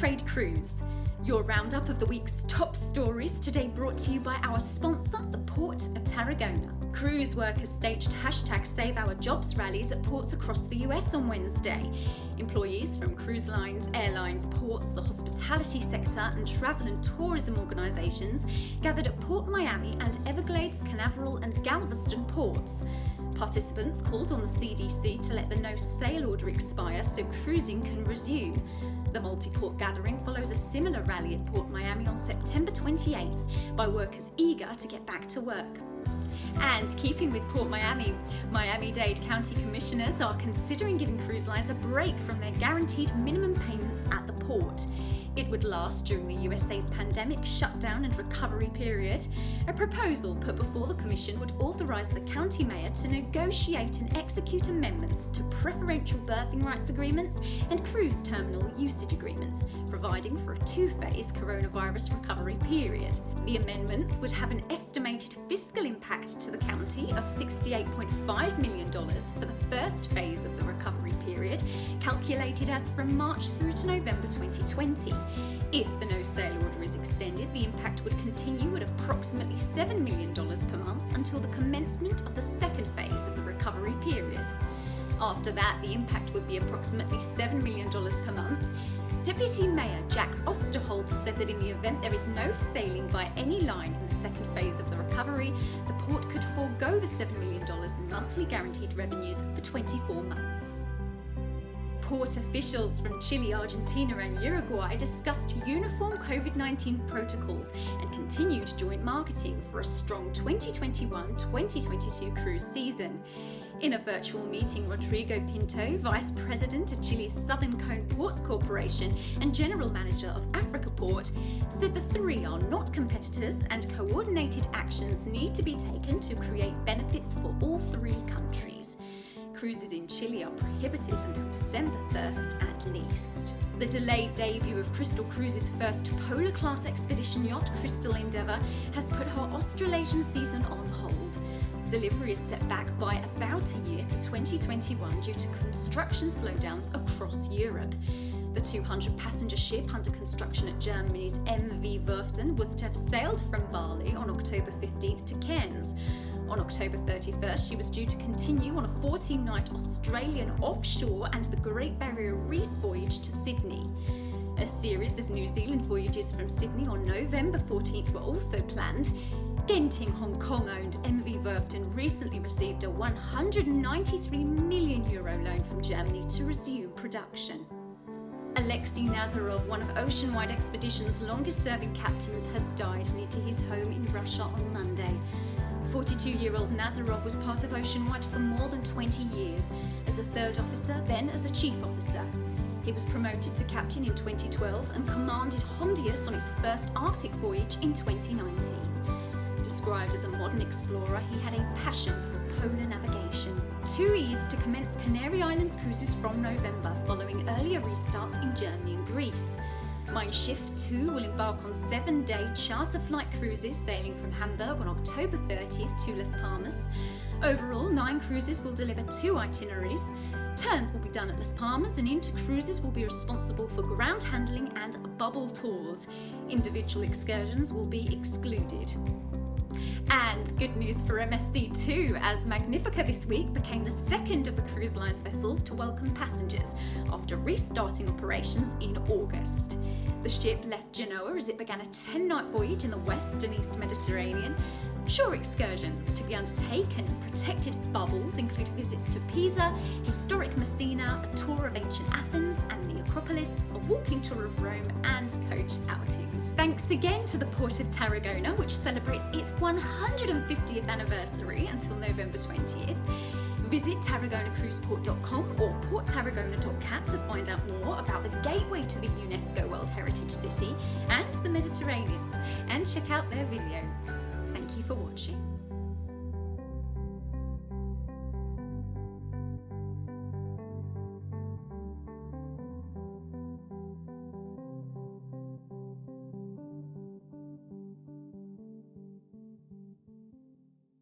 Seatrade Cruise. Your roundup of the week's top stories, today brought to you by our sponsor, the Port of Tarragona. Cruise workers staged #SaveOurJobs rallies at ports across the US on Wednesday. Employees from cruise lines, airlines, ports, the hospitality sector and travel and tourism organisations gathered at Port Miami and Everglades, Canaveral and Galveston ports. Participants called on the CDC to let the no-sail order expire so cruising can resume. The multi-port gathering follows a similar rally at Port Miami on September 28th by workers eager to get back to work. And keeping with Port Miami, Miami-Dade County Commissioners are considering giving cruise lines a break from their guaranteed minimum payments at the port. It would last during the USA's pandemic shutdown and recovery period. A proposal put before the Commission would authorise the county mayor to negotiate and execute amendments to preferential berthing rights agreements and cruise terminal usage agreements, providing for a two-phase coronavirus recovery period. The amendments would have an estimated fiscal impact to the county of $68.5 million for the first phase of the recovery period, calculated as from March through to November 2020. If the no-sail order is extended, the impact would continue at approximately $7 million per month until the commencement of the second phase of the recovery period. After that, the impact would be approximately $7 million per month. Deputy Mayor Jack Osterholt said that in the event there is no sailing by any line in the second phase of the recovery, the port could forego the $7 million in monthly guaranteed revenues for 24 months. Port officials from Chile, Argentina and Uruguay discussed uniform COVID-19 protocols and continued joint marketing for a strong 2021-2022 cruise season. In a virtual meeting, Rodrigo Pinto, Vice President of Chile's Southern Cone Ports Corporation and General Manager of Africa Port, said the three are not competitors and coordinated actions need to be taken to create benefits for all three countries. Cruises in Chile are prohibited until December 1st at least. The delayed debut of Crystal Cruises' first polar class expedition yacht, Crystal Endeavour, has put her Australasian season on hold. Delivery is set back by about a year to 2021 due to construction slowdowns across Europe. The 200-passenger ship under construction at Germany's MV Werften was to have sailed from Bali on October 15th to Cairns. On October 31st, she was due to continue on a 14-night Australian offshore and the Great Barrier Reef voyage to Sydney. A series of New Zealand voyages from Sydney on November 14th were also planned. Genting Hong Kong-owned MV Werften recently received a €193 million loan from Germany to resume production. Alexei Nazarov, one of Ocean-Wide Expedition's longest-serving captains, has died near to his home in Russia on Monday. 42-year-old Nazarov was part of Ocean-Wide for more than 20 years, as a third officer, then as a chief officer. He was promoted to captain in 2012 and commanded Hondius on his first Arctic voyage in 2019. Described as a modern explorer, he had a passion for polar navigation. TUI is to commence Canary Islands cruises from November, following earlier restarts in Germany and Greece. Mein Schiff 2 will embark on 7-day charter flight cruises sailing from Hamburg on October 30th to Las Palmas. Overall, 9 cruises will deliver 2 itineraries. Turns will be done at Las Palmas, and Inter Cruises will be responsible for ground handling and bubble tours. Individual excursions will be excluded. And good news for MSC too, as Magnifica this week became the second of the cruise line's vessels to welcome passengers after restarting operations in August. The ship left Genoa as it began a 10-night voyage in the West and East Mediterranean. Shore excursions to be undertaken in protected bubbles include visits to Pisa, historic Messina, a tour of ancient Athens and the Acropolis, a walking tour of Rome and coach outings. Thanks again to the Port of Tarragona, which celebrates its 150th anniversary until November 20th. Visit tarragonacruiseport.com or porttarragona.cat to find out more about the gateway to the UNESCO World Heritage City and the Mediterranean, and check out their video. Thank you for watching.